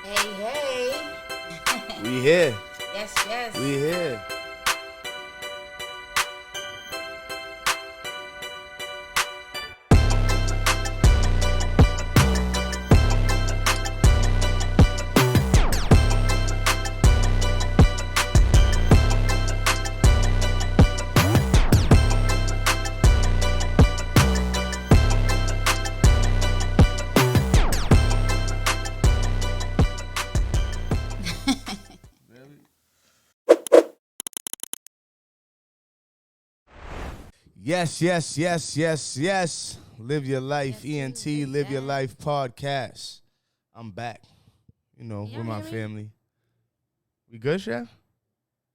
Hey, hey. We here. Yes, yes. We here. Yes. Live your life, Yes, ENT. do Live your that. life podcast. I'm back. Can y'all With my hear me? family. We good, Chef?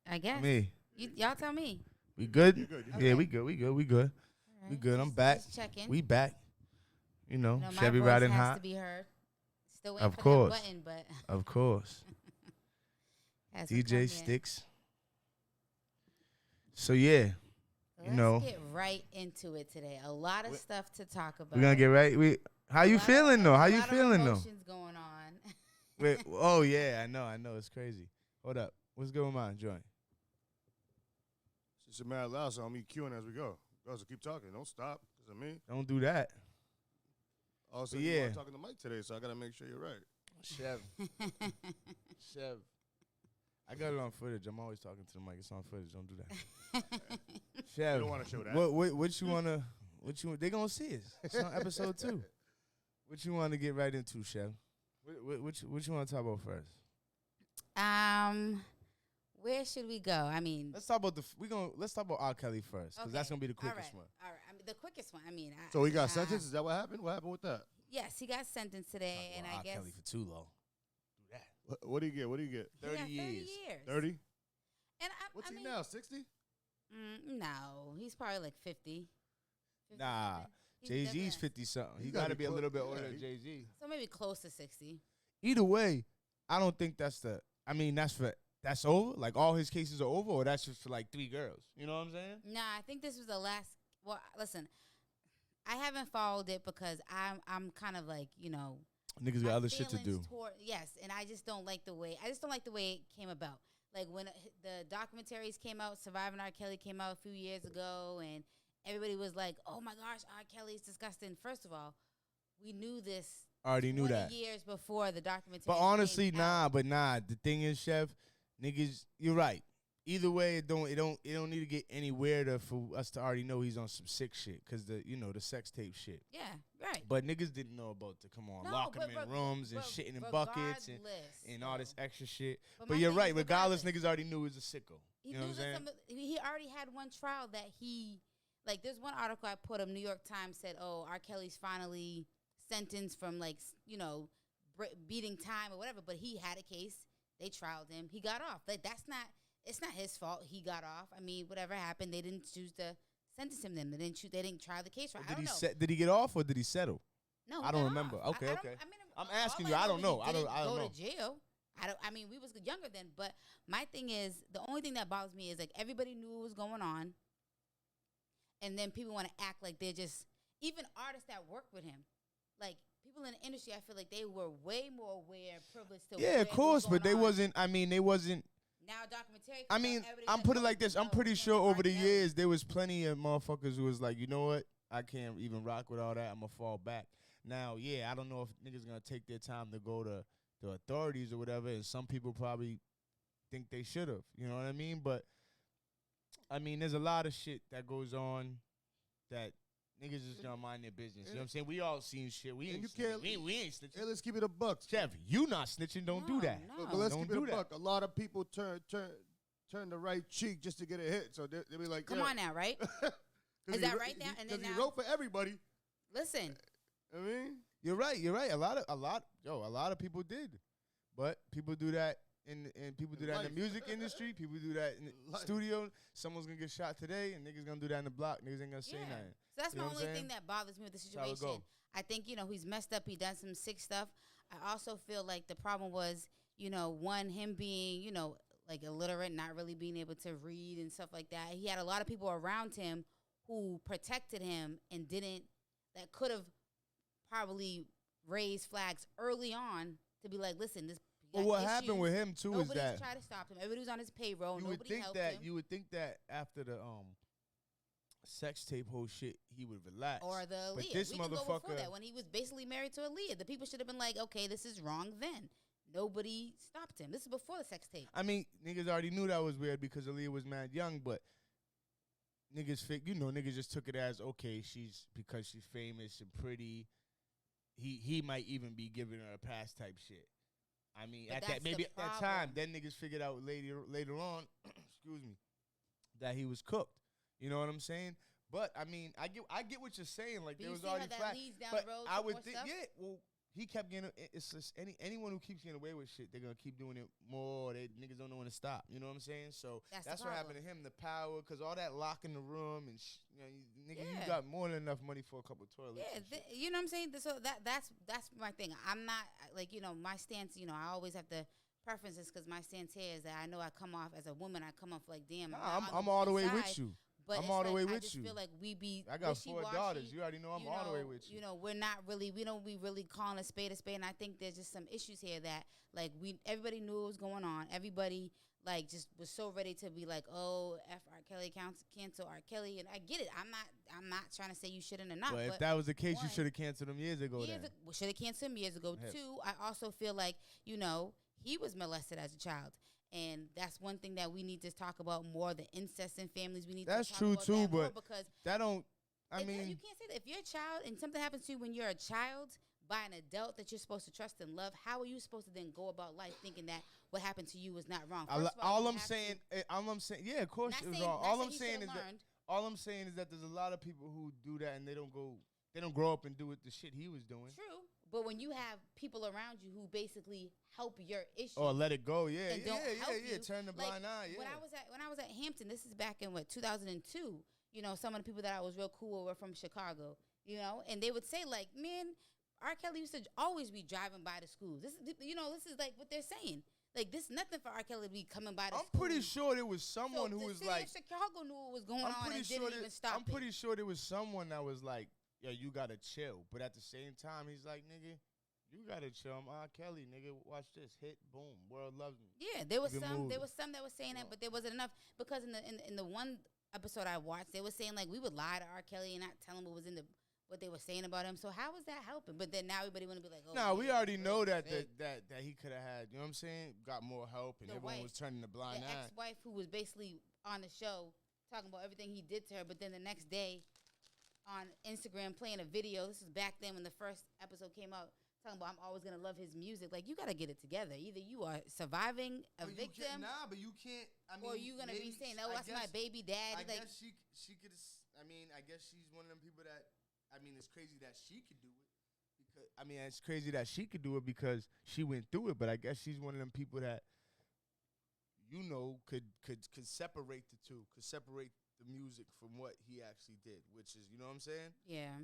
I guess. Me. Y'all tell me. We good? You're good. Yeah, Okay. we good. All We right. good. I'm Just- back. Just checking. We back. You know, my Chevy voice riding has hot. to be heard. Still waiting Of for course. that button, but Of course. hasn't come DJ yet. Sticks. So yeah, Let's know. get right into it today. A lot of stuff to talk about. we're gonna get right. How you feeling though? How you feeling A lot though? of emotions going on. Wait, oh yeah, I know. It's crazy. Hold up. What's going on, joint? It's a mad loud, so I'm queuing as we go. Guys, keep talking. Don't stop. Because of me. Don't do that. Also, But you yeah. are talking to Mike today, so I got to make sure you're right. Chev. I got it on footage. I'm always talking to the mic. It's on footage. Don't do that. Chev. You don't want to show that. What you wanna? They gonna see it. It's on episode 2. What you want to get right into, Chev? What you want to talk about first? Where should we go? I mean, Let's talk about let's talk about R. Kelly first, because that's okay. gonna be the quickest one. All right. I mean, the quickest one. I mean, So he got sentenced? Is that what happened? What happened with that? Yes, he got sentenced today, and I R. guess Kelly for too long. Do that. What do you get? What do you get? he got 30 years. 30? And What's I he mean, now? 60? No, he's probably like 50. 50 Nah, something. He's Jay Z's definitely- 50 something. He He got gotta to be be a little bit close. older Yeah, than Jay Z. So maybe close to 60. Either way, I don't think that's over. Like all his cases are over, or that's just for like 3 girls. You know what I'm saying? Nah, I think this was the last. Well, listen, I haven't followed it because I'm kind of like, Niggas my got other shit to feelings do. Yes, and I just don't like the way. It came about. Like when the documentaries came out, Surviving R. Kelly came out a few years ago, and everybody was like, "Oh my gosh, R. Kelly's disgusting." First of all, we knew this. Already knew 20 that. years before the documentary. But honestly, came out. nah. The thing is, Chef, niggas, you're right. Either way, it don't need to get any weirder for us to already know he's on some sick shit, cause the sex tape shit. Yeah, right. But niggas didn't know about locking him in rooms and shitting in buckets and all this extra shit. But my you're thing right. is Regardless, niggas already knew he was a sicko. He You know what I'm saying? He already had one trial that like there's one article I put up. New York Times said, "Oh, R. Kelly's finally sentenced from beating time or whatever." But he had a case. They trialed him. He got off. Like it's not his fault. He got off. I mean, whatever happened, they didn't choose to sentence him. Then they didn't try the case right. I don't know. Did he get off or did he settle? No, I don't remember. Okay. I'm asking you. I don't know. I don't go know. to jail. I mean, we was younger then, but my thing is, the only thing that bothers me is like everybody knew what was going on, and then people want to act like they're just even artists that work with him, like people in the industry. I feel like they were way more aware and privileged to. Yeah, of course, but they wasn't. They wasn't. Now documentary. I'm put it like this. I'm pretty sure over the years there was plenty of motherfuckers who was like, you know what? I can't even rock with all that. I'm gonna fall back. Now, yeah, I don't know if niggas gonna take their time to go to the authorities or whatever, and some people probably think they should have. You know what I mean? But I mean, there's a lot of shit that goes on that niggas just don't mind their business. You know what I'm saying? We all seen shit. We ain't snitching. We ain't snitching. Hey, let's keep it a buck. Chef, you not snitching. Don't do that. No. But let's Don't keep it do a that. buck. A lot of people turn the right cheek just to get a hit. So they'll be like, Come on now, right? Is that right now? And then Because he now- wrote for everybody. Listen, I mean, You're right. A lot of people did, but people do that in people do that in the Life. music industry. People do that in the Life. studio. Someone's gonna get shot today, and niggas gonna do that in the block. Niggas ain't gonna say yeah. nothing. So that's You know my what I'm only saying? thing that bothers me with the That's how it situation. go. I think, he's messed up. He done some sick stuff. I also feel like the problem was, one, him being, like illiterate, not really being able to read and stuff like that. He had a lot of people around him who protected him and that could have probably raised flags early on to be like, listen, Well, what happened with him too is that nobody's tried to stop him. Everybody was on his payroll. Nobody helped him. You would think that after the sex tape whole shit, he would relax. Or the Aaliyah. But this we can go motherfucker, before that when he was basically married to Aaliyah. The people should have been like, okay, this is wrong. Then nobody stopped him. This is before the sex tape. I mean, niggas already knew that was weird because Aaliyah was mad young, but niggas just took it as okay. Because she's famous and pretty. He might even be giving her a pass type shit. I mean, But at that time, then niggas figured out later on, excuse me, that he was cooked. You know what I'm saying? But I mean, I get what you're saying. Like, there was already flat. But I would think, yeah. Well, he kept getting. It's just anyone who keeps getting away with shit, they're gonna keep doing it more. Niggas don't know when to stop. You know what I'm saying? So that's what happened to him. The power, because all that lock in the room and you got more than enough money for a couple of toilets. Yeah, you know what I'm saying. So that's my thing. I'm not like my stance. I always have to preference this because my stance here is that I know I come off as a woman. I come off like damn. I'm all the way with you. But I'm all the way with you. I just feel like I got 4 daughters. You already know I'm all the way with you. We're not really. We don't be really calling a spade, and I think there's just some issues here that like everybody knew what was going on. Everybody like just was so ready to be like, oh, F R. Kelly, cancel R. Kelly, and I get it. I'm not trying to say you shouldn't or not. Well, if that was the case, you should have canceled him years ago. Should have canceled him years ago. Hell. 2, I also feel like he was molested as a child. And that's one thing that we need to talk about more. The incest in families, we need to talk about that more. That's true too, but because that don't. I mean, you can't say that if you're a child and something happens to you when you're a child by an adult that you're supposed to trust and love. How are you supposed to then go about life thinking that what happened to you was not wrong? All I'm saying, yeah, of course it was wrong. All I'm saying is that there's a lot of people who do that and they don't grow up and do it the shit he was doing. True. But when you have people around you who basically help your issue, or let it go, yeah, turn the blind eye. Yeah. When I was at Hampton, this is back in 2002. Some of the people that I was real cool with were from Chicago. And they would say like, man, R. Kelly used to always be driving by the schools. This is like what they're saying. Like, this nothing for R. Kelly to be coming by the school. I'm pretty sure there was someone who was like, Chicago knew what was going on and didn't even stop. I'm pretty sure there was someone that was like, yo, you gotta chill. But at the same time, he's like, nigga, you gotta chill. I'm R. Kelly, nigga. Watch this. Hit, boom. World loves me. Yeah, there was some that was saying that, but there wasn't enough. Because in the one episode I watched, they were saying like we would lie to R. Kelly and not tell him what they were saying about him. So how was that helping? But then now everybody want to be like, oh. No, we already know that he could have had, you know what I'm saying? Got more help and everyone was turning the blind eye. The ex-wife who was basically on the show talking about everything he did to her, but then the next day on Instagram playing a video. This is back then when the first episode came out, talking about I'm always gonna love his music. Like, you gotta get it together. Either you are surviving a victim, but you can't. I mean, or you gonna be saying, "Oh, that's my baby daddy." I guess she could. I mean, I guess she's one of them people that. I mean, it's crazy that she could do it. It's crazy that she could do it because she went through it. But I guess she's one of them people that, could separate the two, could separate the music from what he actually did, which is, you know what I'm saying? Yeah.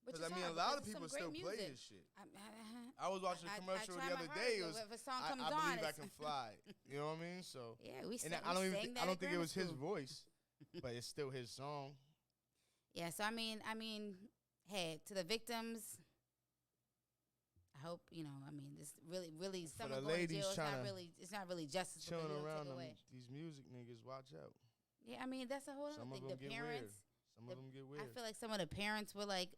Because, a lot of people still play his shit. I was watching a commercial the other day. It was, if a song comes I believe I can fly. You know what I mean? So yeah, we sang I don't think it was his school. voice, but it's still his song. Yeah, so I mean, hey, to the victims, I hope this really For someone the going to ladies jail. It's not really justice. Chilling around them, these music niggas, watch out. Yeah, that's a whole other thing. The parents, some of them get weird. I feel like some of the parents were like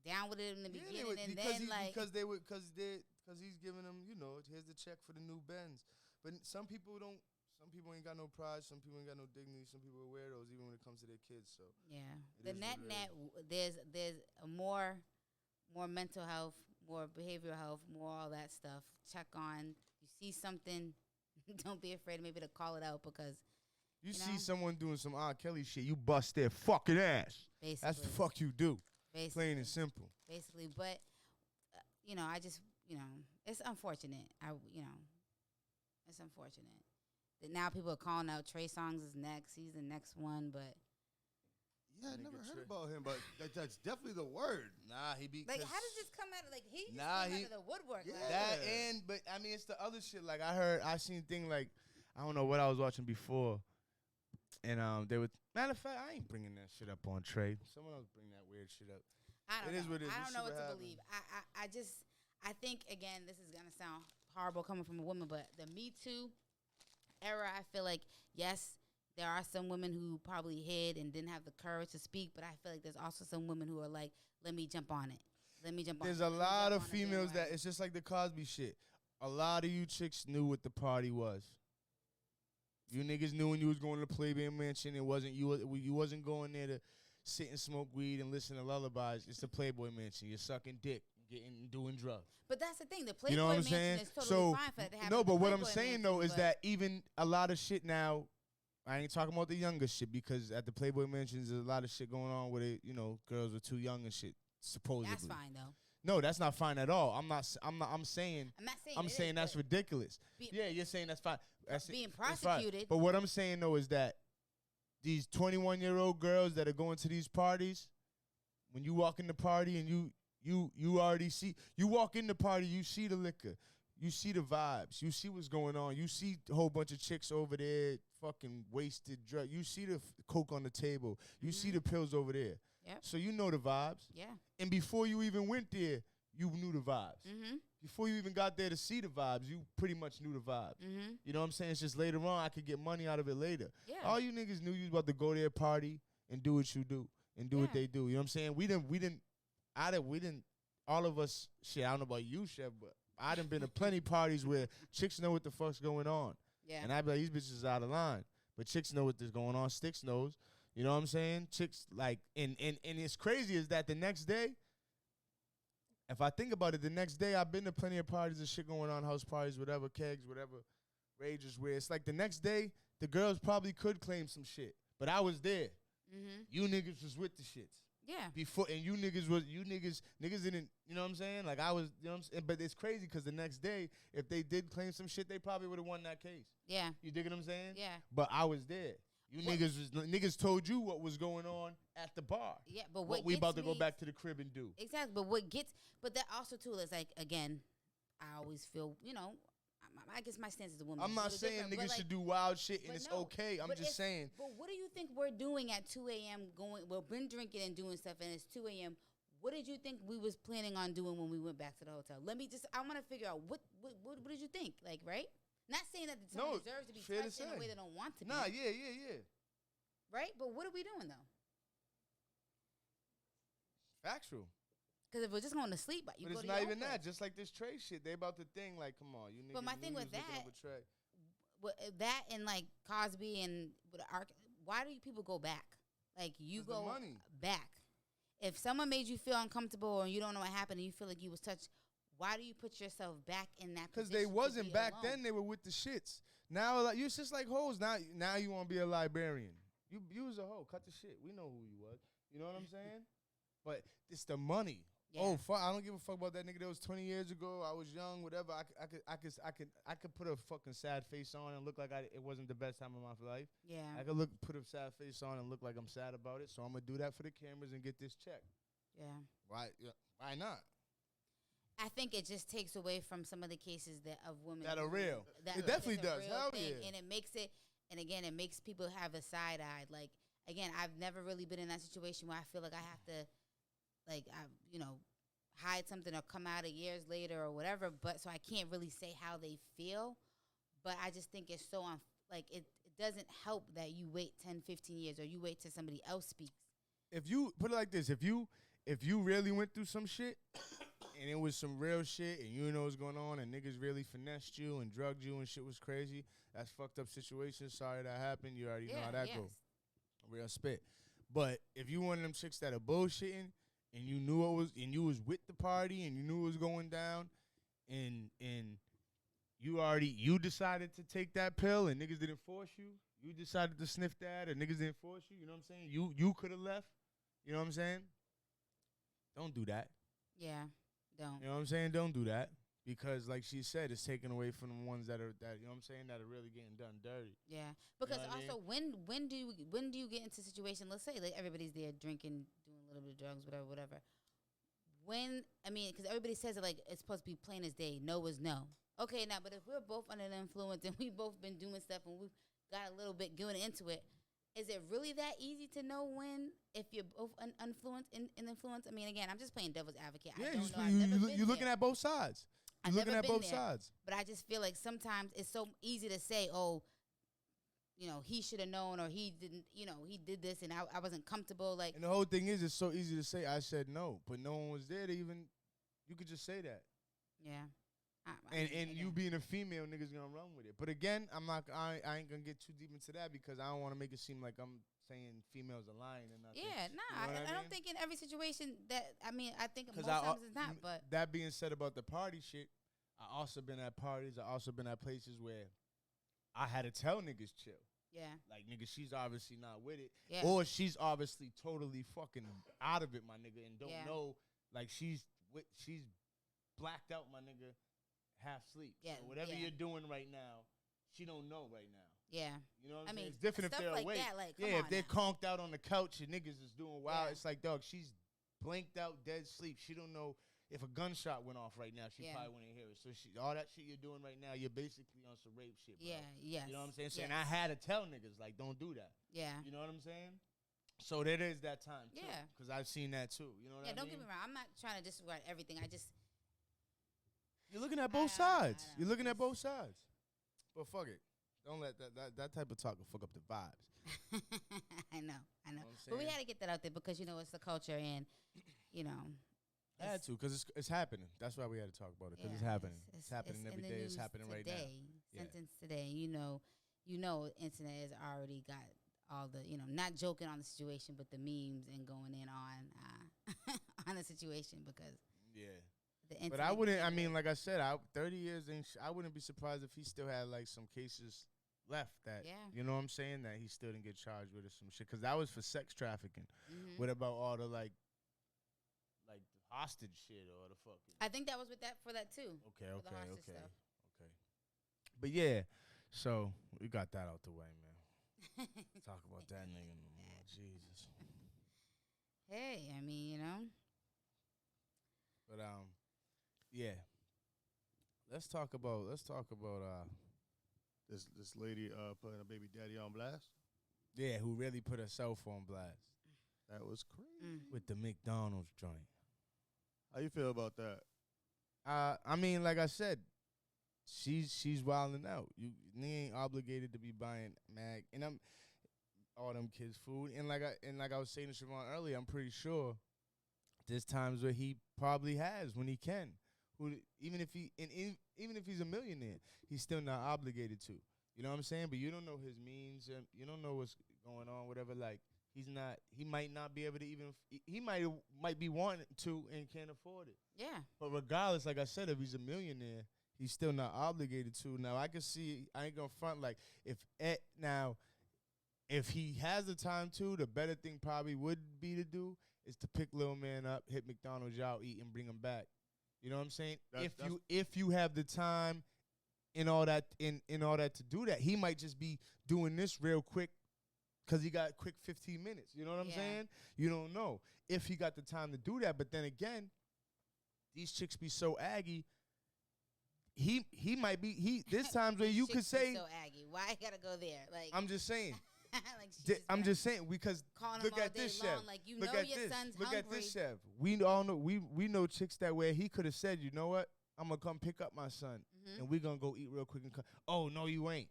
down with it in the beginning, and then because he's giving them, here's the check for the new Benz. But some people don't. Some people ain't got no pride. Some people ain't got no dignity. Some people are weirdos, even when it comes to their kids. So yeah, the net, there's a more mental health, more behavioral health, more all that stuff. Check on. You see something, don't be afraid maybe to call it out because. You see someone doing some R. Kelly shit, you bust their fucking ass. Basically. That's the fuck you do. Basically. Plain and simple. Basically, but, I just, it's unfortunate. It's unfortunate that now people are calling out Trey Songz is next. He's the next one, but. Yeah, I never heard about him, but that's definitely the word. Nah, he be. Like, how does this come out of, he came out of the woodwork. Yeah. But it's the other shit. Like, I seen thing like, I don't know what I was watching before. And they would, matter of fact, I ain't bringing that shit up on Trey. Someone else bring that weird shit up. I don't know. I don't know what to believe. I think, again, this is going to sound horrible coming from a woman, but the Me Too era, I feel like, yes, there are some women who probably hid and didn't have the courage to speak, but I feel like there's also some women who are like, let me jump on it. There's a lot of females that it's just like the Cosby shit. A lot of you chicks knew what the party was. You niggas knew when you was going to Playboy Mansion. It wasn't you wasn't going there to sit and smoke weed and listen to lullabies. It's the Playboy Mansion. You're sucking dick, doing drugs. But that's the thing. The Playboy you know what I'm Mansion saying? is totally fine for that to happen. No, but what I'm saying though is that even a lot of shit now. I ain't talking about the younger shit because at the Playboy Mansions there's a lot of shit going on with it. You know, girls are too young and shit. Supposedly. That's fine though. No, that's not fine at all. I'm saying that's ridiculous. Yeah, you're saying that's fine. Being prosecuted. But what I'm saying though is that these 21-year-old girls that are going to these parties, when you walk in the party and you already see, you walk in the party, you see the liquor, you see the vibes, you see what's going on, you see a whole bunch of chicks over there fucking wasted drug, you see the coke on the table, you see the pills over there. Yep. So you know the vibes. Yeah. And before you even went there, you knew the vibes. Mm-hmm. Before you even got there to see the vibes, you pretty much knew the vibes. Mm-hmm. You know what I'm saying? It's just later on I could get money out of it later. Yeah. All you niggas knew you was about to go there, party, and do what you do. And do what they do. You know what I'm saying? We didn't, all of us, shit, I don't know about you, Chef, but I done been to plenty parties where chicks know what the fuck's going on. Yeah. And I be like, these bitches is out of line. But chicks know what is going on. Sticks knows. You know what I'm saying? Chicks, like, and it's crazy is that the next day, if I think about it, the next day I've been to plenty of parties and shit going on, house parties, whatever, kegs, whatever, rages where it's like the next day, the girls probably could claim some shit. But I was there. Mm-hmm. You niggas was with the shits. Yeah. Before, and niggas didn't, you know what I'm saying? Like I was, you know what I'm saying? But it's crazy because the next day, if they did claim some shit, they probably would have won that case. Yeah. You dig what I'm saying? Yeah. But I was there. Niggas told you what was going on at the bar. Yeah, but what we about to go back to the crib and do. Exactly, but that also too is like, again, I always feel, you know, I guess my stance as a woman. I'm not saying niggas should do wild shit and it's okay. I'm just saying. But what do you think we're doing at 2 a.m. We've been drinking and doing stuff and it's 2 a.m. What did you think we was planning on doing when we went back to the hotel? I want to figure out what did you think? Like, right? Not saying that someone deserves to be touched in a way they don't want to be. Nah, yeah. Right? But what are we doing, though? Factual. Because if we're just going to sleep, but it's not even that. Just like this Trey shit, they about to think like, come on, you niggas. But my thing with that and like Cosby and with why do you people go back? Like you go back. If someone made you feel uncomfortable and you don't know what happened and you feel like you was touched, why do you put yourself back in that position? Because they wasn't back then. They were with the shits. Now, like, you're just like hoes. Now you want to be a librarian. You was a hoe. Cut the shit. We know who you was. You know what I'm saying? But it's the money. Yeah. Oh, fuck! I don't give a fuck about that nigga that was 20 years ago. I was young, whatever. I could put a fucking sad face on and look like it wasn't the best time of my life. Yeah. I could put a sad face on and look like I'm sad about it. So I'm gonna do that for the cameras and get this check. Yeah. Why not? I think it just takes away from some of the cases of women that are real. It definitely does. Hell yeah. And it makes it, and again, it makes people have a side eye. Like, again, I've never really been in that situation where I feel like I have to, like, hide something or come out years later or whatever. But so I can't really say how they feel. But I just think it's so, it doesn't help that you wait 10, 15 years or you wait till somebody else speaks. If you put it like this, if you really went through some shit and it was some real shit and you know what's going on and niggas really finessed you and drugged you and shit was crazy, that's fucked up situation. Sorry that happened. You already know how that go. Real spit. But if you one of them chicks that are bullshitting and you knew you was with the party and you knew it was going down and you decided to take that pill and niggas didn't force you, you decided to sniff that or niggas didn't force you, you know what I'm saying? You could have left. You know what I'm saying? Don't do that. Yeah, don't. You know what I'm saying? Don't do that. Because like she said, it's taken away from the ones that you know what I'm saying, that are really getting done dirty. Yeah. Because you know also when do you get into a situation, let's say like everybody's there drinking, doing a little bit of drugs, whatever. Because everybody says it like it's supposed to be plain as day, no is no. Okay, now, but if we're both under the influence and we've both been doing stuff and we've got a little bit going into it, is it really that easy to know if you're both influenced in influence? I mean, again, I'm just playing devil's advocate. Yeah, you're looking at both sides. I've looking never at been both there, sides. but I just feel like sometimes it's so easy to say, oh, you know, he should have known, or he didn't, you know, he did this and I wasn't comfortable. Like, And the whole thing is, it's so easy to say, I said no, but no one was there to even, you could just say that. yeah. And you being a female, niggas gonna run with it. But again, I ain't gonna get too deep into that because I don't want to make it seem like I'm saying females are lying and nothing. Yeah, nah, You know what I don't think in every situation that, I think most I times it's not, but. that being said about the party shit, I also been at parties. I also been at places where I had to tell niggas chill. Yeah. Like, nigga, she's obviously not with it. Yeah. Or she's obviously totally fucking out of it, my nigga, and don't know. Like, she's blacked out, my nigga, half sleep. Yeah. So whatever yeah. you're doing right now, she don't know right now. Yeah. You know what I'm I saying? mean, It's different if stuff they're like awake. that, like, yeah, come if on they're now. conked out on the couch and niggas is doing wild, Yeah. it's like, dog, she's blanked out, dead sleep. She don't know if a gunshot went off right now. She Yeah. probably wouldn't hear it. So all that shit you're doing right now, you're basically on some rape shit, bro. Yeah, yes. You know what I'm saying? Yes. And I had to tell niggas, like, don't do that. Yeah. You know what I'm saying? So there is that time, too. Yeah. Because I've seen that, too. You know what I mean? Don't get me wrong. I'm not trying to disregard everything. I just. You're looking at both sides. You're looking at both sides. But fuck it. Don't let that type of talk fuck up the vibes. I know. You know what I'm But we saying? had to get that out there because, you know, it's the culture and, you know. I had to, because it's happening. That's why we had to talk about it, because it's happening. It's happening every in the day. It's news happening right now. Yeah. Sentence today. You know, internet has already got all the, you know, not joking on the situation, but the memes and going in on on the situation because Yeah. the internet. But I wouldn't, I mean, like I said, 30 years, I wouldn't be surprised if he still had, like, some cases left that, Yeah. you know what I'm saying, that he still didn't get charged with or some shit. Because that was for sex trafficking. Mhm. What about all the, like the hostage shit or the fucking. I think that was for that too. Okay, for the hostage okay. stuff. Okay. But yeah, so we got that out the way, man. Talk about that nigga no more. Jesus. Hey, I mean, you know. But yeah. Let's talk about This lady putting her baby daddy on blast. yeah, who really put herself on blast That was crazy. with the McDonald's joint. How you feel about that? I mean, like I said, she's wilding out. You ain't obligated to be buying mag and I'm all them kids' food. And like I was saying to Siobhan earlier, I'm pretty sure there's times where he probably has when he can. Even if he's a millionaire, he's still not obligated to. You know what I'm saying? But you don't know his means and you don't know what's going on, whatever. Like he might not be able to even. He might be wanting to and can't afford it. Yeah. But regardless, like I said, if he's a millionaire, he's still not obligated to. Now I can see. I ain't gonna front like if he has the time to, the better thing probably would be to do is to pick little man up, hit McDonald's out, eat, and bring him back. You know what I'm saying? If you have the time and all that in all that to do that, he might just be doing this real quick because he got quick 15 minutes. You know what I'm saying? You don't know if he got the time to do that. But then again, these chicks be so aggy. He might be there's times where you could say so aggy. Why I gotta go there? Like I'm just saying. like I'm just saying because calling look him all at this day long, chef. like you Look know at your this. son's Look hungry. at this chef. We all know we know chicks that way. He could have said, you know what? I'm gonna come pick up my son and we're gonna go eat real quick and come. Oh no, you ain't.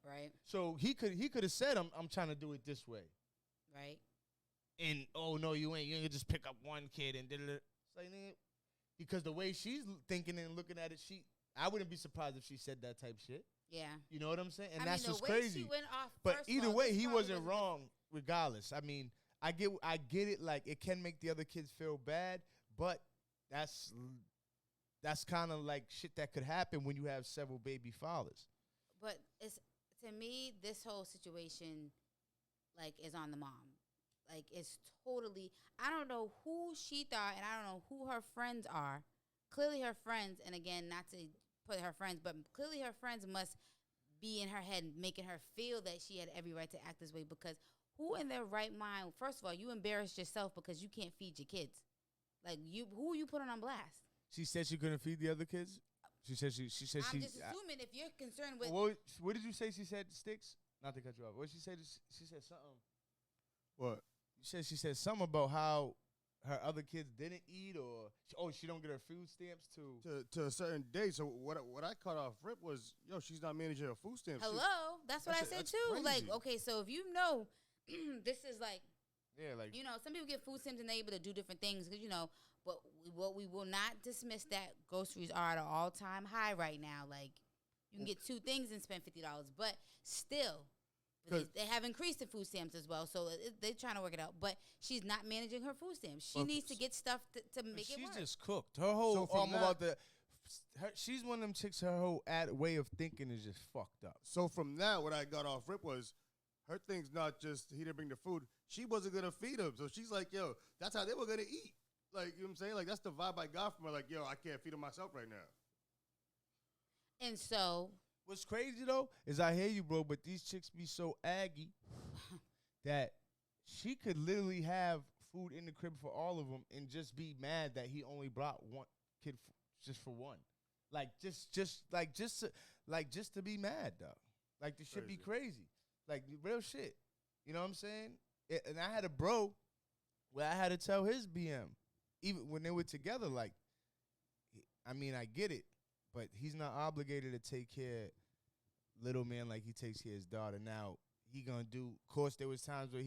Right. So he could have said I'm trying to do it this way. Right. And oh no, you ain't. You ain't just pick up one kid and did it. It's like, nigga, because the way she's thinking and looking at it, I wouldn't be surprised if she said that type shit. Yeah. You know what I'm saying? And I that's mean, what's the way crazy. She went off, but first of either all, way, this he probably wasn't wrong regardless. I mean, I get it. Like, it can make the other kids feel bad, but that's kind of like shit that could happen when you have several baby fathers. But it's to me, this whole situation, like, is on the mom. Like, it's totally. I don't know who she thought, and I don't know who her friends are. Clearly, her friends, and again, not to put her friends, but clearly her friends must be in her head, making her feel that she had every right to act this way. Because who in their right mind? First of all, you embarrassed yourself because you can't feed your kids. Like, who you putting on blast? She said she couldn't feed the other kids. She said she. I'm just assuming if you're concerned with. What did you say? She said sticks. Not to cut you off. What she said? She said something. What? She said something about how her other kids didn't eat, or she don't get her food stamps to a certain day. So what I cut off rip was, she's not managing her food stamps. Hello, that's what I said too. Crazy. Like, okay, so if you know, this is like, like some people get food stamps and they're able to do different things because but what we will not dismiss that groceries are at an all-time high right now. Like, you can get 2 things and spend $50, but still. They have increased the food stamps as well, so they're trying to work it out. But she's not managing her food stamps. She needs to get stuff to make it work. She's just cooked. Her whole she's one of them chicks. Her whole way of thinking is just fucked up. So from that, what I got off rip was her thing's not just he didn't bring the food. She wasn't gonna feed him, so she's like, that's how they were gonna eat. Like, you know what I'm saying? Like, that's the vibe I got from her. Like, I can't feed him myself right now. And so. What's crazy, though, is I hear you, bro, but these chicks be so aggy that she could literally have food in the crib for all of them and just be mad that he only brought one kid just for one. Like, just to be mad, though. Like, this shit be crazy. Like, real shit. You know what I'm saying? And I had a bro where I had to tell his BM, even when they were together, like, I mean, I get it. But he's not obligated to take care of little man like he takes care of his daughter. Now, he going to do, of course, there was times where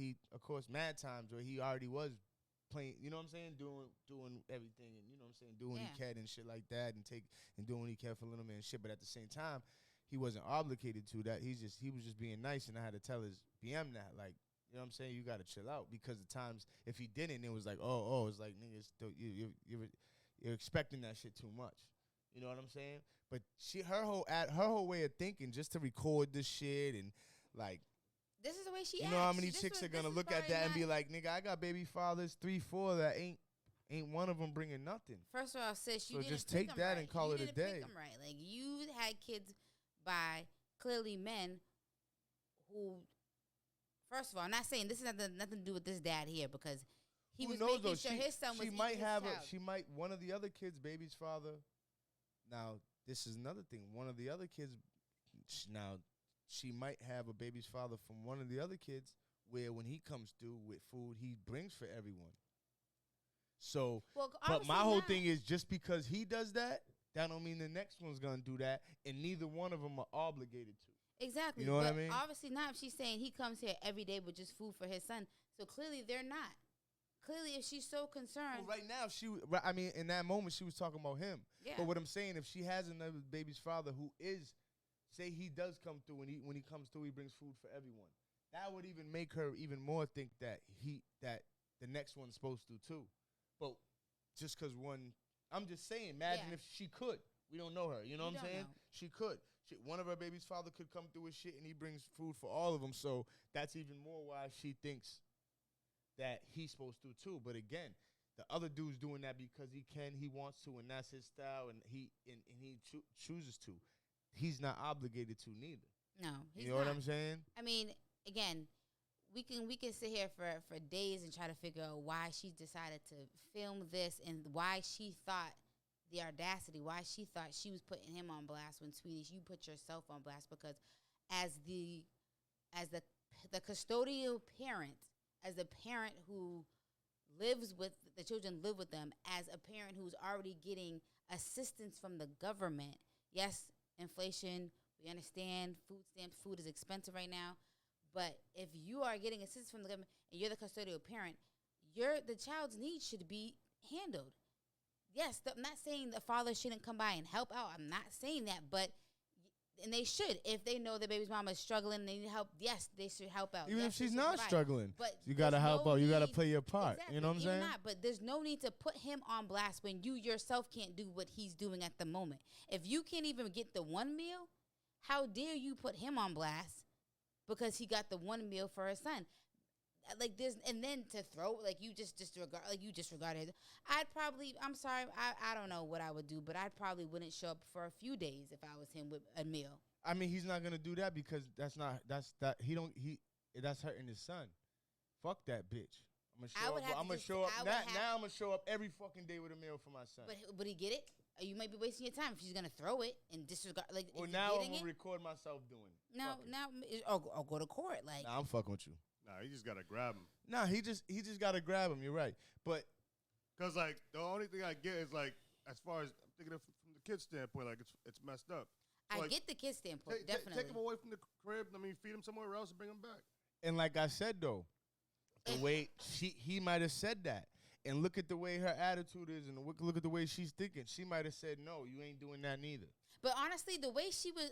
mad times where he already was playing, you know what I'm saying, doing everything and, you know what I'm saying, doing what he can and shit like that and doing what he can for little man and shit. But at the same time, he wasn't obligated to that. He was just being nice, and I had to tell his BM that, like, you know what I'm saying, you got to chill out, because the times, if he didn't, it was like, it's like, niggas, you're expecting that shit too much. You know what I'm saying? But her whole way of thinking, just to record this shit and like, this is the way she acts. You know how many chicks are gonna look at that and be like, nigga, I got baby fathers 3, 4 that ain't one of them bringing nothing. First of all, sis, you didn't just take that right. and call you it a didn't day. Pick them right. Like, you had kids by clearly men who. First of all, I'm not saying this has nothing to do with this dad here, because he was making sure his son was. She might one of the other kids' baby's father. Now, this is another thing. One of the other kids, she might have a baby's father from one of the other kids where when he comes through with food, he brings for everyone. So, but my whole thing is, just because he does that don't mean the next one's going to do that, and neither one of them are obligated to. Exactly. You know what I mean? Obviously not if she's saying he comes here every day with just food for his son. So clearly they're not. Clearly, if she's so concerned. Well, right now, in that moment, she was talking about him. Yeah. But what I'm saying, if she has another baby's father who is, say he does come through, and when he comes through, he brings food for everyone. That would even make her even more think that the next one's supposed to too. But just because I'm just saying, imagine if she could. We don't know her. You know what I'm saying? She could. One of her baby's father could come through with shit, and he brings food for all of them. So that's even more why she thinks that he's supposed to too. But again, the other dude's doing that because he wants to, and that's his style, and he chooses to. He's not obligated to neither. No, he's you know not. What I'm saying? I mean, again, we can sit here for days and try to figure out why she decided to film this and why she thought the audacity, why she thought she was putting him on blast when, sweetie, you put yourself on blast, because as the custodial parent, as a parent who lives with the children, live with them, as a parent who's already getting assistance from the government. Yes, inflation, we understand, food stamps, food is expensive right now. But if you are getting assistance from the government and you're the custodial parent, the child's needs should be handled. Yes, I'm not saying the father shouldn't come by and help out. I'm not saying that, and they should. If they know their baby's mama is struggling and they need help, yes, they should help out. Even yes, if she's not struggling, but you got to help out. You got to play your part. Exactly, you know what I'm saying? But there's no need to put him on blast when you yourself can't do what he's doing at the moment. If you can't even get the one meal, how dare you put him on blast because he got the one meal for his son? Like this, and then to throw you disregarded. I'm sorry, I don't know what I would do, but I probably wouldn't show up for a few days if I was him with a meal. I mean, he's not gonna do that because that's hurting his son. Fuck that bitch. I'm gonna show up every fucking day with a meal for my son. But would he get it? You might be wasting your time if she's gonna throw it and disregard. Well, now I'm gonna record myself doing it. Or go to court. Nah, I'm fucking with you. Nah, you just gotta grab him. Nah, he just gotta grab him. You're right. But Because like the only thing I get is like as far as I'm thinking of from the kid's standpoint, like it's messed up. So, I like, get the kid's standpoint, definitely. take him away from the crib. I mean, feed him somewhere else and bring him back. And like I said though, the way he might have said that, and look at the way her attitude is, and look at the way she's thinking. She might have said, "No, you ain't doing that neither." But honestly, the way she was,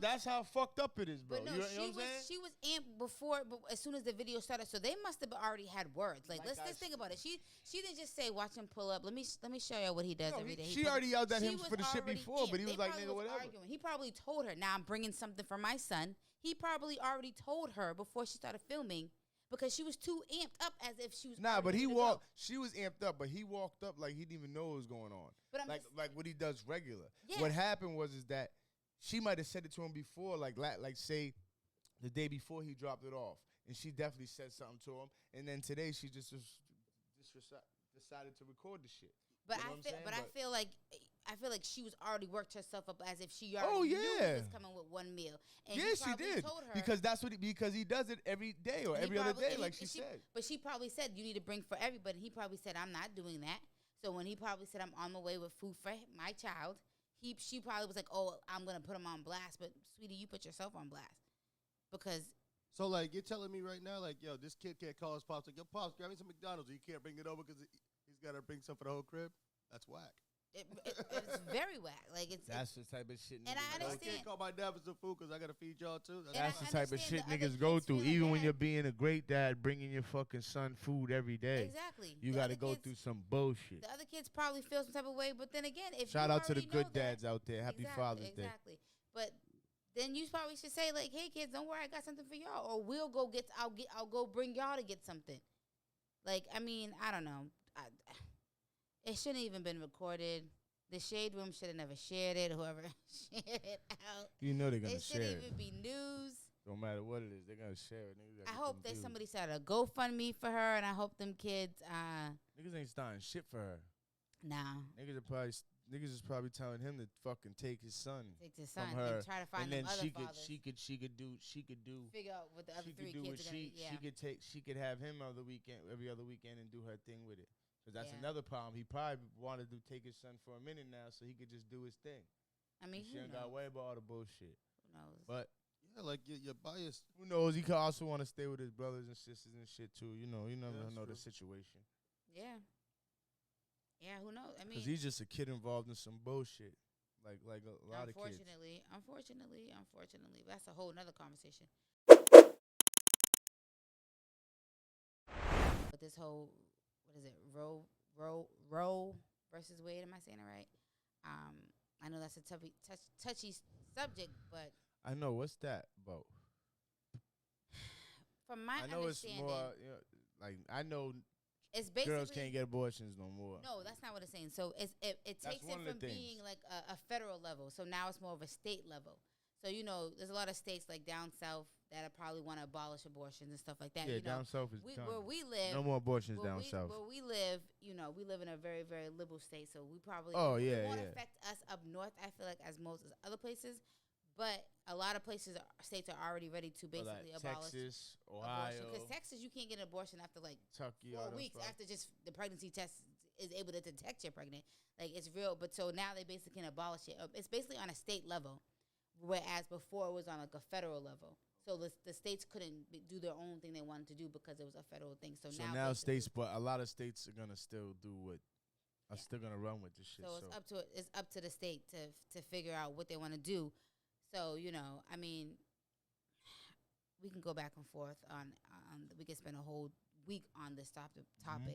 That's how fucked up it is, bro. But no, you know what I'm saying? she was amped before, but as soon as the video started, so they must have already had words. Like let's think about it. She didn't just say, "Watch him pull up." Let me show y'all what he does every day. She already yelled at him for the shit before, but he was like, "Nigga, whatever." Arguing. He probably told her, "Now I'm bringing something for my son." He probably already told her before she started filming. Because she was too amped up, as if she was. Nah, but he walked. She was amped up, but he walked up like he didn't even know what was going on. But like what he does regular. Yeah. What happened was that she might have said it to him before, like say the day before he dropped it off, and she definitely said something to him. And then today she just decided to record the shit. But I feel like she was already worked herself up as if she already knew he was coming with one meal. And she did. Told her, because that's what because he does it every day or every other day, like she said. But she probably said you need to bring for everybody. He probably said I'm not doing that. So when he probably said I'm on the way with food for my child, she probably was like, oh, I'm gonna put him on blast. But sweetie, you put yourself on blast because. So like you're telling me right now, like yo, this kid can't call his pops like yo, pops, grab me some McDonald's. You can't bring it over because he's got to bring some for the whole crib. That's whack. It's very whack. Like that's the type of shit. And I understand. I can't call my dad for some food because I gotta feed y'all too. That's the type of shit niggas go through. Even when you're being a great dad, bringing your fucking son food every day. Exactly. You got to go through some bullshit. The other kids probably feel some type of way, but then again, if shout out to the good dads out there. Happy Father's Day. Exactly. But then you probably should say like, "Hey kids, don't worry, I got something for y'all," or we'll go get. I'll go bring y'all to get something. Like I mean, I don't know. It shouldn't even been recorded. The Shade Room should have never shared it. Whoever shared it out. You know they're gonna share it. It shouldn't even be news. Don't matter what it is, they're gonna share it. I hope that somebody started a GoFundMe for her, and I hope them kids. Niggas ain't starting shit for her. Nah. Niggas is probably telling him to fucking take his son. From her, and try to find and then other she could do. Figure out what the other three kids are gonna. She could have him every other weekend, and do her thing with it. Because that's another problem. He probably wanted to take his son for a minute now, so he could just do his thing. I mean, she ain't got to worry about all the bullshit. Who knows? But yeah, like you're biased. Who knows? He could also want to stay with his brothers and sisters and shit too. You know, you never know the situation. Yeah. Yeah, who knows? I mean, because he's just a kid involved in some bullshit, like a lot of kids. Unfortunately, that's a whole nother conversation. But this whole, what is it, Roe versus Wade? Am I saying it right? I know that's a touchy subject, but I know what's that about. From my understanding, it's more. You know, like I know. It's basically girls can't get abortions no more. No, that's not what it's saying. So it takes it from being like a federal level. So now it's more of a state level. So, you know, there's a lot of states like down south that probably want to abolish abortions and stuff like that. Yeah, you know, down south is done. Where we live. No more abortions down south. Where we live, you know, we live in a very, very liberal state. So we probably it won't affect us up north, I feel like, as most as other places. But a lot of states are already ready to basically abolish Texas, Ohio. Because Texas, you can't get an abortion after like Kentucky, 4 weeks after just the pregnancy test is able to detect you're pregnant. Like it's real. But so now they basically can abolish it. It's basically on a state level, whereas before it was on like a federal level. So the states couldn't do their own thing they wanted to do because it was a federal thing. So now states, but a lot of states are gonna still do what. Are still gonna run with this shit. So it's up to the state to figure out what they want to do. So, you know, I mean, we can go back and forth on we can spend a whole week on this topic. Mm-hmm.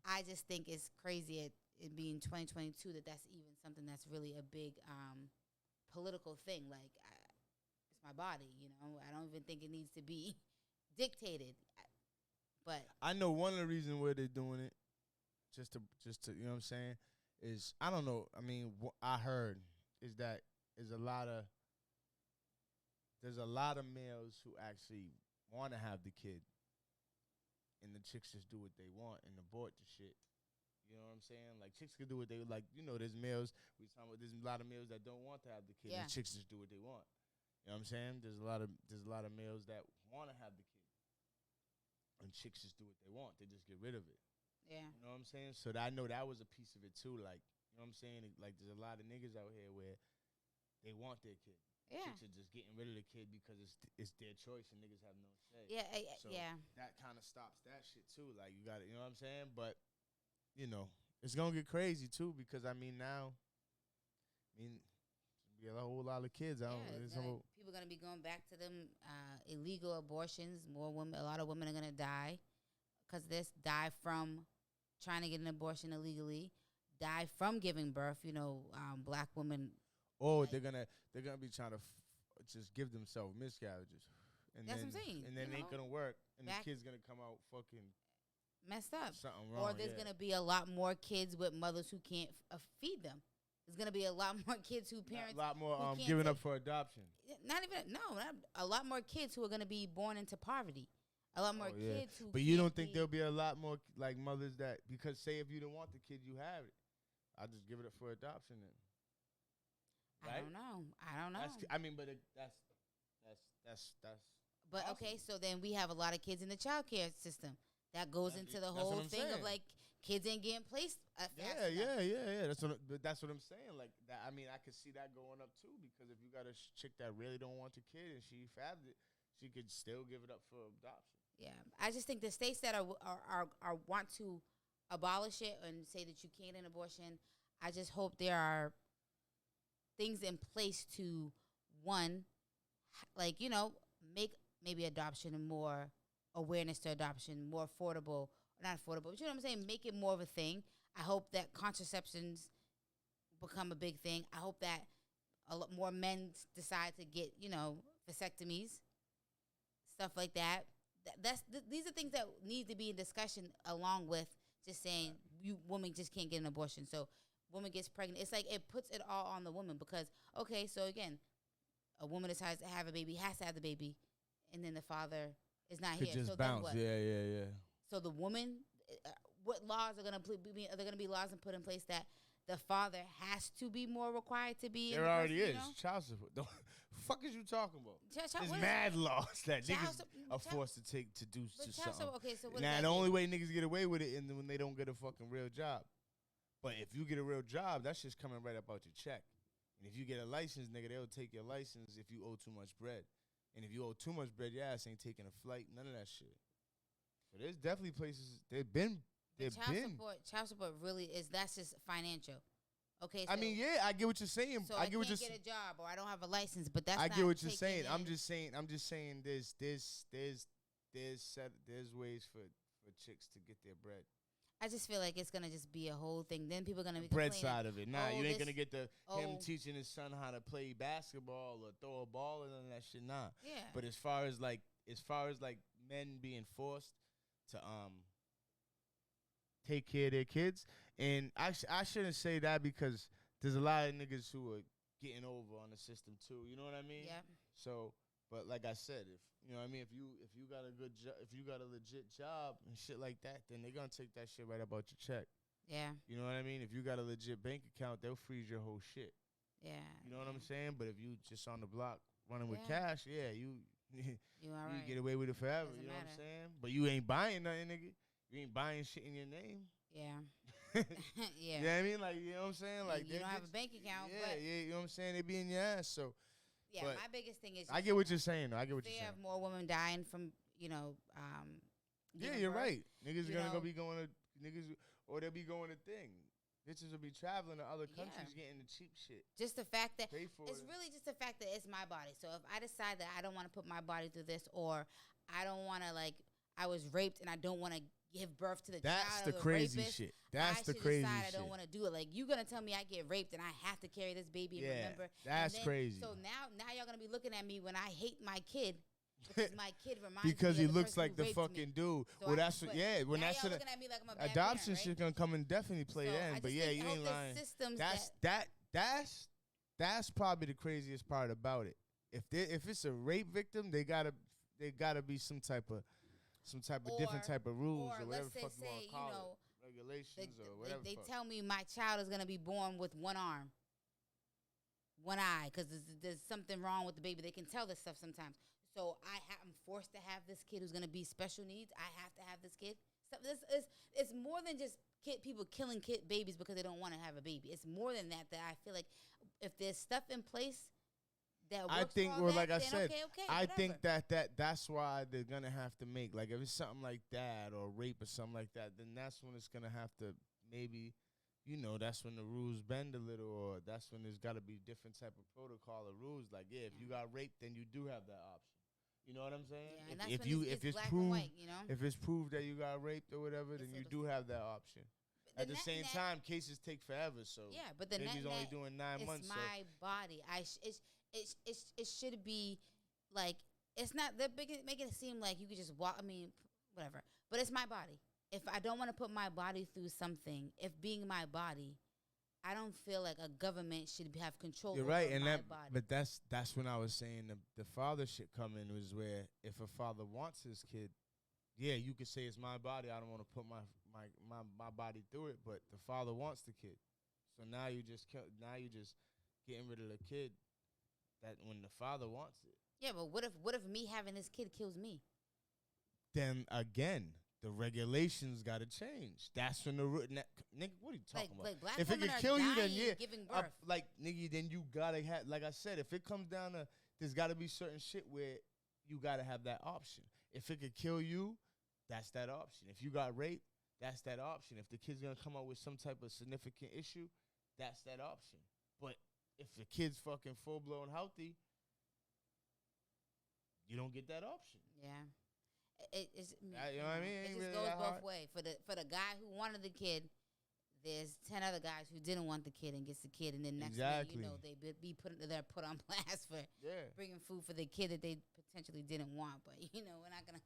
I just think it's crazy it being 2022 that's even something that's really a big political thing. Like, it's my body, you know. I don't even think it needs to be dictated. But I know one of the reasons where they're doing it, just to you know what I'm saying, is I don't know. I mean, what I heard is that there's a lot of males who actually want to have the kid, and the chicks just do what they want and abort the shit. You know what I'm saying? Like chicks can do what they like. You know, there's males. There's a lot of males that don't want to have the kid, and chicks just do what they want. You know what I'm saying? There's a lot of males that want to have the kid, and chicks just do what they want. They just get rid of it. Yeah. You know what I'm saying? So I know that was a piece of it too. Like, you know what I'm saying? Like, there's a lot of niggas out here where they want their kid. Yeah. Chicks are just getting rid of the kid because it's their choice and niggas have no say. Yeah. So Yeah. that kind of stops that shit too. Like, you got it. You know what I'm saying? But you know, it's gonna get crazy too because I mean now, be a whole lot of kids out. People are gonna be going back to them illegal abortions. More women, a lot of women are gonna die because of this. Die from trying to get an abortion illegally. Die from giving birth. You know, black women. Or they're gonna be trying to just give themselves miscarriages. And that's what I'm saying. And then it ain't gonna work, and the kid's gonna come out fucking messed up. Something wrong. Or there's gonna be a lot more kids with mothers who can't feed them. There's gonna be a lot more kids who parents. A lot more giving up for adoption. Not a lot more kids who are gonna be born into poverty. A lot more kids who. But you don't think there'll be a lot more like mothers that because say if you don't want the kid, you have it. I'll just give it up for adoption then. Right? I don't know. But that's. But awesome. Okay, so then we have a lot of kids in the child care system. That goes into the whole thing of like kids ain't getting placed. Yeah. That's what I'm saying. Like that. I mean, I could see that going up too because if you got a chick that really don't want the kid and she fabbed it, she could still give it up for adoption. Yeah, I just think the states that are want to abolish it and say that you can't get an abortion. I just hope there are things in place to make maybe adoption and more awareness to adoption, more affordable, not affordable, but you know what I'm saying? Make it more of a thing. I hope that contraceptions become a big thing. I hope that a lot more men decide to get, vasectomies, stuff like that. These are things that need to be in discussion along with just saying you woman just can't get an abortion. So woman gets pregnant. It's like it puts it all on the woman because, okay, so again, a woman decides to have a baby, has to have the baby, and then the father is not here. Just so bounce. Then what? Yeah. So the woman, what laws are gonna be? Are there gonna be laws and put in place that the father has to be more required to be? There already is child support. The fuck is you talking about? There's mad laws that niggas are forced to take to do something. Okay, so what now the only way niggas get away with it is when they don't get a fucking real job. But if you get a real job, that's just coming right up out your check. And if you get a license, nigga, they'll take your license if you owe too much bread. And if you owe too much bread, your ass ain't taking a flight, none of that shit. So there's definitely places Child support really is, that's just financial. Okay, so, I get what you're saying. So I can't get a job or I don't have a license, but that's I not get what you're saying. in. I'm just saying there's ways for chicks to get their bread. I just feel like it's gonna just be a whole thing. Then people are gonna be bread side of it. Nah, you ain't gonna get him oh. teaching his son how to play basketball or throw a ball and none of that shit. Nah. Yeah. But as far as like men being forced to take care of their kids, and I shouldn't say that because there's a lot of niggas who are getting over on the system too. You know what I mean? Yeah. So, but like I said, if you know what I mean, if you got a good job, if you got a legit job and shit like that, then they're gonna take that shit right about your check. Yeah. You know what I mean? If you got a legit bank account, they'll freeze your whole shit. Yeah. You know what I'm saying? But if you just on the block running with cash, you all right. get away with it forever. Doesn't you know matter. what I'm saying? But you ain't buying nothing, nigga. You ain't buying shit in your name. Yeah. You know what I mean? Like, you know what I'm saying? Like, you don't have a bank account. Yeah, you know what I'm saying? They be in your ass. So. Yeah, my biggest thing is. I get what you're saying. I get what you're saying. They have more women dying from, yeah, you're birth. right. Niggas gonna be going to niggas, or they'll be going to thing. Bitches will be traveling to other countries getting the cheap shit. Just the fact that it's really just the fact that it's my body. So if I decide that I don't want to put my body through this, or I don't want to I was raped and I don't want to give birth to the child. That's the of a crazy rapist, shit. That's the crazy decide shit. I don't want to do it. Like, you're gonna tell me I get raped and I have to carry this baby and remember. That's crazy. So now y'all gonna be looking at me when I hate my kid. Because my kid reminds because me he of the looks person like who the raped fucking me. dude. So Well, that's what. Yeah, when now that's y'all looking at me like I'm a bad adoption parent, shit gonna come and definitely play in. But yeah, you ain't lying. That's probably the craziest part about it. If it's a rape victim, they gotta be some type of different type of rules or whatever the fuck you want to call it. Regulations or whatever. They tell me my child is gonna be born with one arm, one eye, because there's something wrong with the baby. They can tell this stuff sometimes. So I'm forced to have this kid who's gonna be special needs. I have to have this kid. So it's more than just people killing babies because they don't want to have a baby. It's more than that. That I feel like if there's stuff in place that works I think, for all well, that, like I then said, okay, I whatever. think that's why they're gonna have to make, like, if it's something like that or rape or something like that, then that's when it's gonna have to maybe, that's when the rules bend a little, or that's when there's got to be different type of protocol or rules. Like, yeah, if you got raped, then you do have that option. You know what I'm saying? Yeah, and that's if when you it's if it's black and proved white, if it's proved that you got raped or whatever, then you do have that option. But At the same time, cases take forever, so yeah, but the baby's only doing 9 months. It's my body. It should be like it's not. They're making it seem like you could just walk. I mean, whatever. But it's my body. If I don't want to put my body through something, if being my body, I don't feel like a government should have control. You're over right, and my that. body. But that's when I was saying the father shit come in, was where if a father wants his kid, yeah, you could say it's my body. I don't want to put my body through it, but the father wants the kid. So now you just getting rid of the kid. That when the father wants it. Yeah, but what if me having this kid kills me? Then again, the regulations got to change. That's when nigga, what are you talking about? Like black if it women could are kill you, then dying yeah, giving birth. like nigga, then you gotta have. Like I said, if it comes down to, there's got to be certain shit where you gotta have that option. If it could kill you, that's that option. If you got raped, that's that option. If the kid's gonna come out with some type of significant issue, that's that option. But if the kid's fucking full blown healthy, you don't get that option. Yeah. It's you know what I mean? It just Really goes hard. both ways. For the guy who wanted the kid, there's 10 other guys who didn't want the kid and gets the kid, and then next thing you know, they be put on blast for bringing food for the kid that they potentially didn't want. But we're not gonna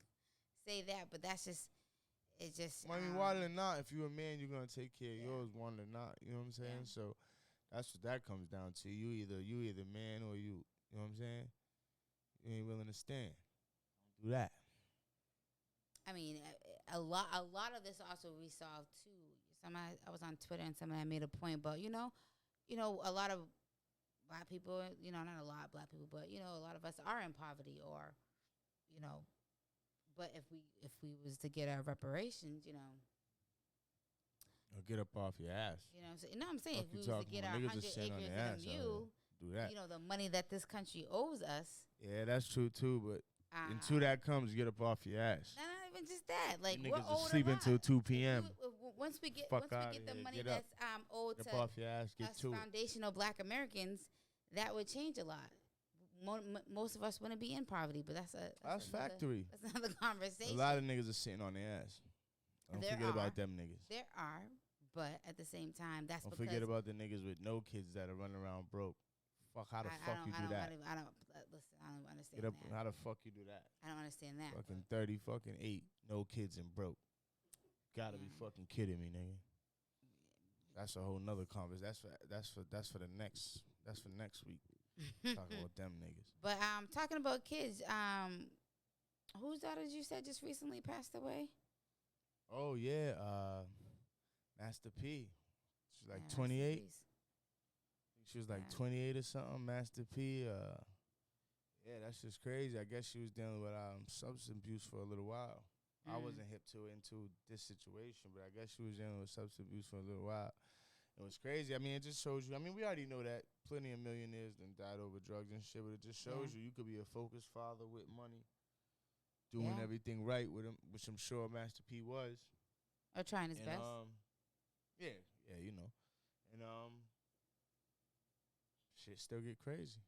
say that. But that's just it's just. I mean, why than not? If you're a man, you're gonna take care of yours. Why than not? You know what I'm saying? Yeah. So that's what that comes down to. You either man or you. You know what I'm saying? You ain't willing to stand. Don't do that. I mean, a lot of this also we saw too. I was on Twitter and somebody made a point about a lot of black people. Not a lot of black people, but a lot of us are in poverty, or But if we was to get our reparations, Or get up off your ass. So, I'm saying Fuck if we you was to talking get about? our Niggas 100 just sitting on acres their and ass a out mule, Do that. the money that this country owes us. Yeah, that's true too. But until that comes, get up off your ass. Not even just that. Like You we're niggas owed are sleeping a lot. till 2 p.m. Once we get Fuck outta the here. money Get up. that's owed Get to up off your ass. Get us to it. foundational Black Americans, that would change a lot. Most of us wouldn't be in poverty, but that's That's factory. That's another conversation. A lot of niggas are sitting on their ass. Don't forget about them niggas. There are, but at the same time, that's Don't because forget about the niggas with no kids that are running around broke. Fuck, how the fuck you do that? I don't listen. I don't understand Get up. that. How the fuck you do that? I don't understand that. Fucking 30, fucking 8, no kids and broke. Gotta be fucking kidding me, nigga. That's a whole nother conversation. That's for the next week. Talking about them niggas. But talking about kids, whose daughter did you said just recently passed away? Oh yeah, Master P. She's like 28. She was like 28 or something. Master P. Yeah, that's just crazy. I guess she was dealing with substance abuse for a little while. I wasn't hip to into this situation, but I guess she was dealing with substance abuse for a little while. It was crazy. I mean, it just shows you. I mean, we already know that plenty of millionaires done died over drugs and shit, but it just shows you could be a focused father with money, doing everything right with him, which I'm sure Master P was. Or trying his best. Yeah, and shit still get crazy.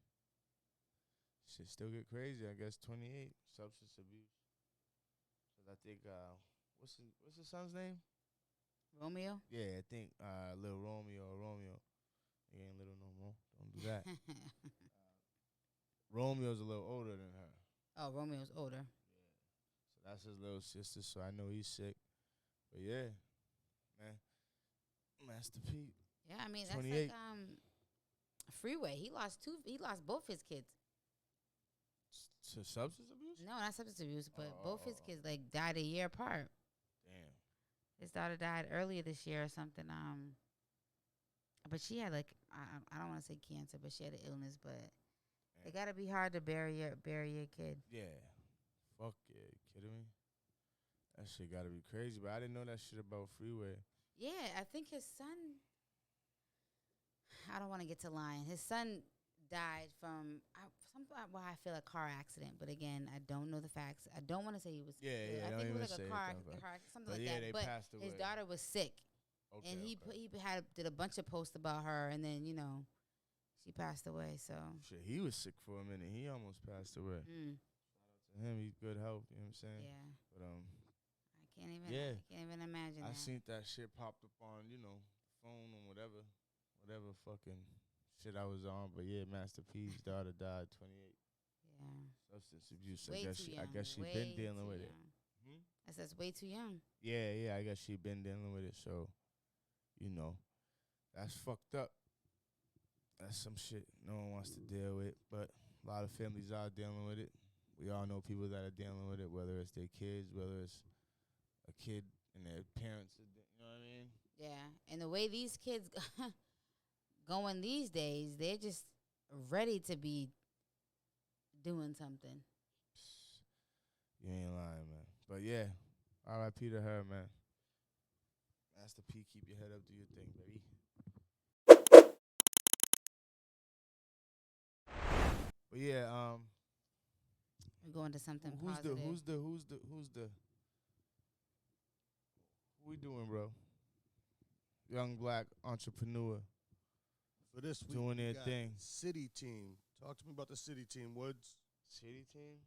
I guess 28 substance abuse. So I think what's his son's name? Romeo? Yeah, I think little Romeo. He ain't little no more. Don't do that. Romeo's a little older than her. Oh, Romeo's older. Yeah. So that's his little sister, so I know he's sick. But yeah, man. Master P. Yeah, I mean 28. that's like Freeway. He lost both his kids. To substance abuse? No, not substance abuse, but both his kids like died a year apart. Damn. His daughter died earlier this year or something. But she had like I don't want to say cancer, but she had an illness. But it gotta be hard to bury your kid. Yeah. Fuck yeah. You kidding me? That shit gotta be crazy, but I didn't know that shit about Freeway. Yeah, I think his son. I don't want to get to lying. His son died from why I feel a car accident, but again, I don't know the facts. I don't want to say he was. Yeah, I don't think it even was like say a it, car, don't fuck. something But like yeah, that. they But passed away. his daughter was sick, Okay, and he did a bunch of posts about her, and then she passed away. So shit, he was sick for a minute. He almost passed away. To him, he's good health. You know what I'm saying? Yeah. But I can't even. Yeah. I can't even imagine I that. seen that shit popped up on phone or whatever fucking shit I was on. But yeah, Master P's daughter died 28. Yeah. Substance abuse. Way too young. I guess she Way been dealing too with young. it. I said it's way too young. Yeah. I guess she been dealing with it. So, that's fucked up. That's some shit no one wants to deal with. But a lot of families are dealing with it. We all know people that are dealing with it, whether it's their kids, whether it's a kid and their parents. You know what I mean? Yeah, and the way these kids going these days, they're just ready to be doing something. You ain't lying, man. But yeah, R.I.P. to her, man. Master P, keep your head up, do your thing, baby. But yeah, We're going to something who's positive. who we doing, bro? Young black entrepreneur. For this week, doing we their got thing. City Team. Talk to me about the City Team, Woods. City Team?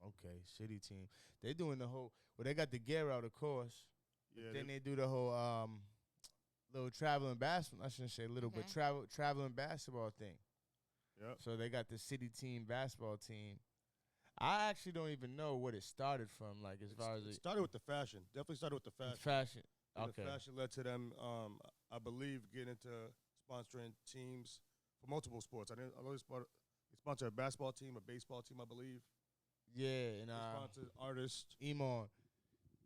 Okay, City Team. They doing the whole, they got the gear out, of course. Yeah. Then they do the whole little traveling basketball. I shouldn't say little, but traveling basketball thing. Yep. So they got the City Team basketball team. I actually don't even know what it started from. Like as far as it started with the fashion. Definitely started with the fashion. Fashion. And Okay. the fashion led to them, I believe, getting into sponsoring teams for multiple sports. I know they sponsor a basketball team, a baseball team, I believe. Yeah, and they sponsor artists. Emon,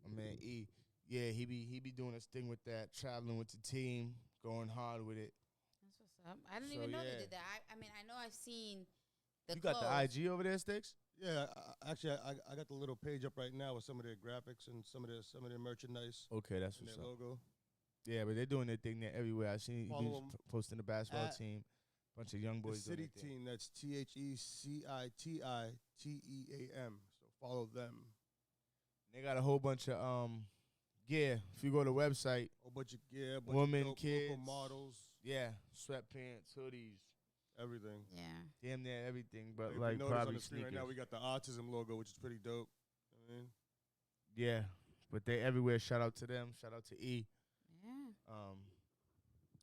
my man E. Yeah, he be doing his thing with that, traveling with the team, going hard with it. That's what's up. I didn't even know they did that. I mean, I know I've seen the You clothes. got the IG over there, Sticks? Yeah, I got the little page up right now with some of their graphics and some of their merchandise. Okay, that's and what's their up. logo. Yeah, but they're doing their thing there everywhere. I seen you posting the basketball at team, bunch of young boys. The City Team. That's TheCitiTiam. So follow them. They got a whole bunch of gear. If you go to the website, a bunch of gear, women, kids, local models. Yeah, sweatpants, hoodies, everything. Yeah, damn near everything. But if like you probably on the screen right now, we got the autism logo, which is pretty dope. I mean, yeah, but they everywhere. Shout out to them. Shout out to E. Yeah.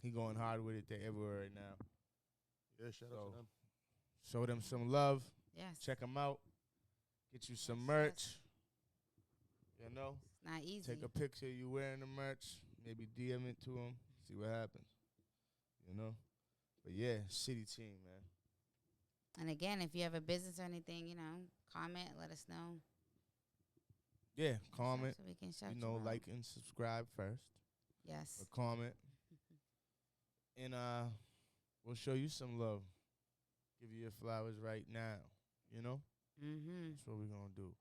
He going hard with it. They're everywhere right now. Yeah, shout out to them. Show them some love. Yes. Check them out. Get you some merch. You know? It's not easy. Take a picture of you wearing the merch. Maybe DM it to them. See what happens. You know? But yeah, City Team, man. And again, if you have a business or anything, comment, let us know. Yeah, comment. So we can shout like and subscribe first. Yes. Or comment. And we'll show you some love. Give you your flowers right now. You know? Mm-hmm. That's what we're going to do.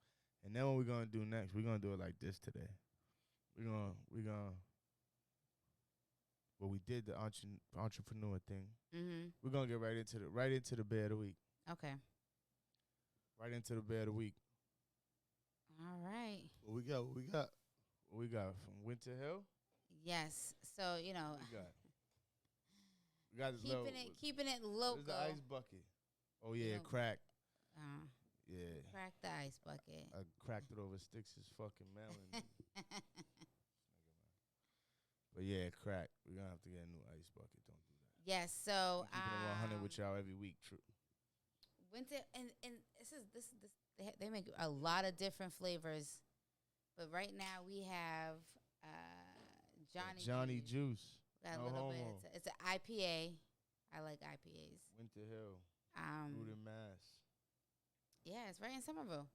And then what we're going to do next, we're going to do it like this today. We're going well, we did the entrepreneur thing. Mm-hmm. We're going to get right into the bear of the week. Okay. Right into the bear of the week. All right. What we got? What we got from Winter Hill? Yes. So, We got this keeping it local. There's the ice bucket. Oh, yeah, crack. Yeah. Crack the ice bucket. I cracked it over Sticks' fucking melon. But yeah, crack. We're going to have to get a new ice bucket. Don't do that. Yes, so keeping it 100 with y'all every week. True. Winter and this they make a lot of different flavors. But right now we have Johnny Juice. Got a little bit. It's an IPA. I like IPAs. Winter Hill. Brewed in Mass. Yeah, it's right in Somerville.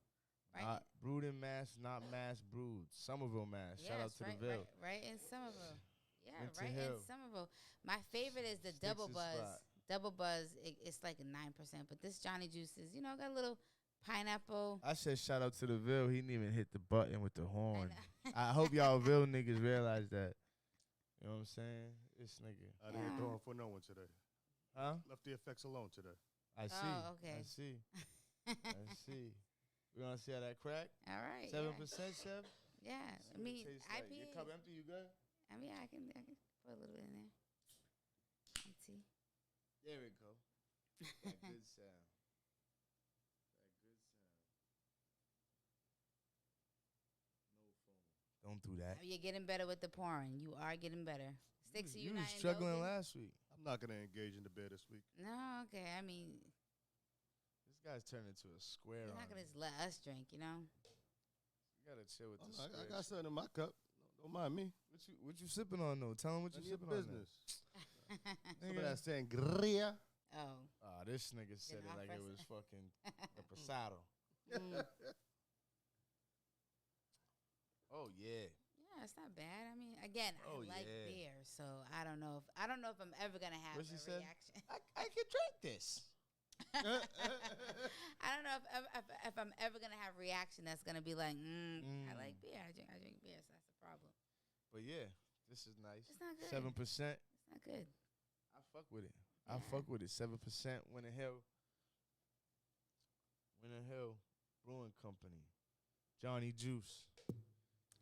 Right. Brewed in Mass, not Mass brewed. Somerville, Mass. Shout out to the Ville. Right in Somerville. Yeah, Winter right Hill. in Somerville. My favorite is the Sticks' Double Buzz. spot. Double Buzz, it's like 9%. But this Johnny Juice is, got a little Pineapple. I said shout out to the Ville. He didn't even hit the button with the horn. know. I hope y'all Ville niggas realize that. You know what I'm saying? This nigga. I didn't hit the horn for no one today. Huh? Left the effects alone today. I see. Oh, okay. I see. I see. We're going to see how that crack? All right. 7%, yeah. Chef? Yeah. I mean, IPA. Your cup empty, you good? I mean, I can put a little bit in there. Empty. There we go. That good sound. Don't do that. You're getting better with the pouring. You are getting better. Sticks You you was struggling indulging? last week. I'm not gonna engage in the bed this week. No, okay. I mean, This guy's turned into a square. you're not gonna just let us drink, you know. You gotta chill with the I square. got something in my cup. Don't mind me. What you sipping on though? Tell him what you None of your sipping on. business. Nigga. Some of that sangria. Oh. This nigga said it like it was fucking reposado. Oh yeah. Yeah, it's not bad. I mean, again, Oh, I like yeah. beer, so I don't know if I'm ever gonna have What she a said? reaction. I can drink this. I don't know if I'm ever gonna have a reaction that's gonna be like, I like beer. I drink beer, so that's the problem. But yeah, this is nice. It's not good. 7%. It's not good. I fuck with it. I Yeah. fuck with it. 7%. Winter Hill. Winter Hill Brewing Company. Johnny Juice.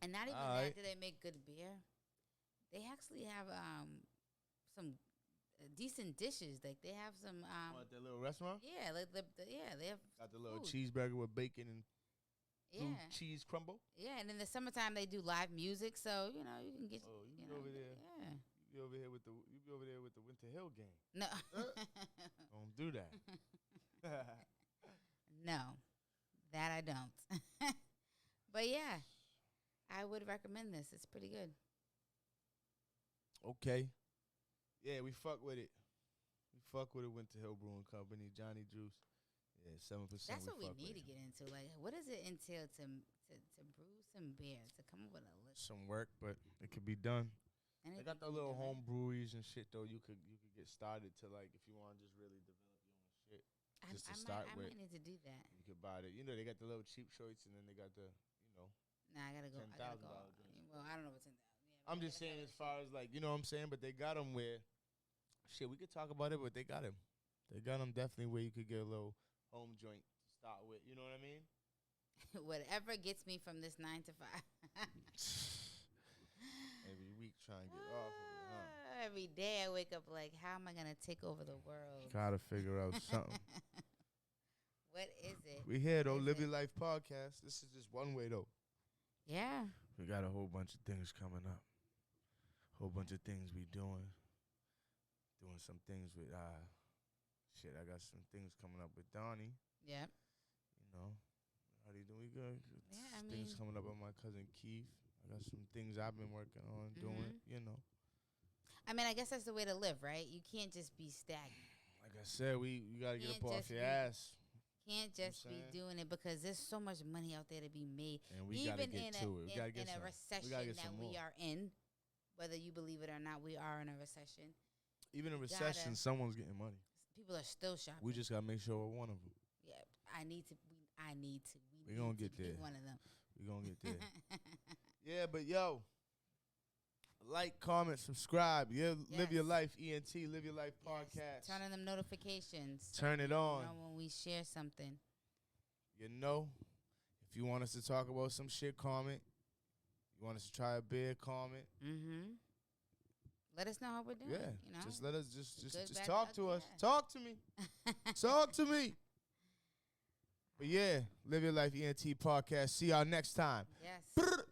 And not even All right. that do they make good beer. They actually have some decent dishes. Like they have some At that little restaurant? yeah, like they have Got the little food. cheeseburger with bacon and blue yeah. cheese crumble. Yeah, and in the summertime they do live music, so you know you can get Oh, you you be know, over there. Yeah. You be over here with the Winter Hill game. No. Don't do that. No. That I don't. But yeah, I would recommend this. It's pretty good. Okay. Yeah, we fuck with it. We fuck with it. Winter Hill Brewing Company, Johnny Juice. Yeah, 7%. That's what we fuck need with to get into. Like, what does it entail to brew some beer, to come up with a list? Some work, but it could be done. And They it got the can be little done. home breweries and shit though. You could get started to like if you want to just really develop your own shit. just to start I with. might need to do that. You could buy it. You know they got the little cheap shirts and then they got the Nah, I gotta go. I gotta go. $10,000 drinks. Well, I don't know what's in that. Yeah, I'm just saying as far as like you know what I'm saying, but they got them where shit we could talk about it, but they got them. They got them definitely where you could get a little home joint to start with. You know what I mean? whatever gets me from this 9 to 5. Every week trying to get off of it, huh? Every day I wake up like, how am I gonna take over the world? Gotta figure out something. What is it? We here though, Is Live it? Your Life podcast. This is just one way though. Yeah. We got a whole bunch of things coming up. Whole bunch of things we doing. Doing some things with shit. I got some things coming up with Donnie. Yep. You know, how do you do? We good. Yeah, I Things mean- coming up with my cousin Keith. I got some things I've been working on doing. You know, I mean, I guess that's the way to live, right? You can't just be stagnant. like I said, you gotta get Can't up off just your be- ass, Can't just be saying? doing it because there's so much money out there to be made. and we gotta Even get in to it. We gotta get in a some. recession we gotta get that some we more. are in, whether you believe it or not, we are in a recession. Even in gotta- recession, someone's getting money. People are still shopping. We just gotta make sure we're one of them. Yeah, I need to. We We gonna need to get be there. one of them. We gonna get there. Yeah, but yo, like, comment, subscribe. Yeah, Live Your Yes. Life, ENT, Live Your Life Yes. podcast. Turn on them notifications. Turn it You on. know when we share something. You know, if you want us to talk about some shit, comment. You want us to try a beer, comment. Mm-hmm. Let us know how we're doing. Yeah, You know. just let us just Good, bad, talk to ugly, us. yeah. Talk to me. Talk to me. But yeah, Live Your Life ENT podcast. See y'all next time. Yes.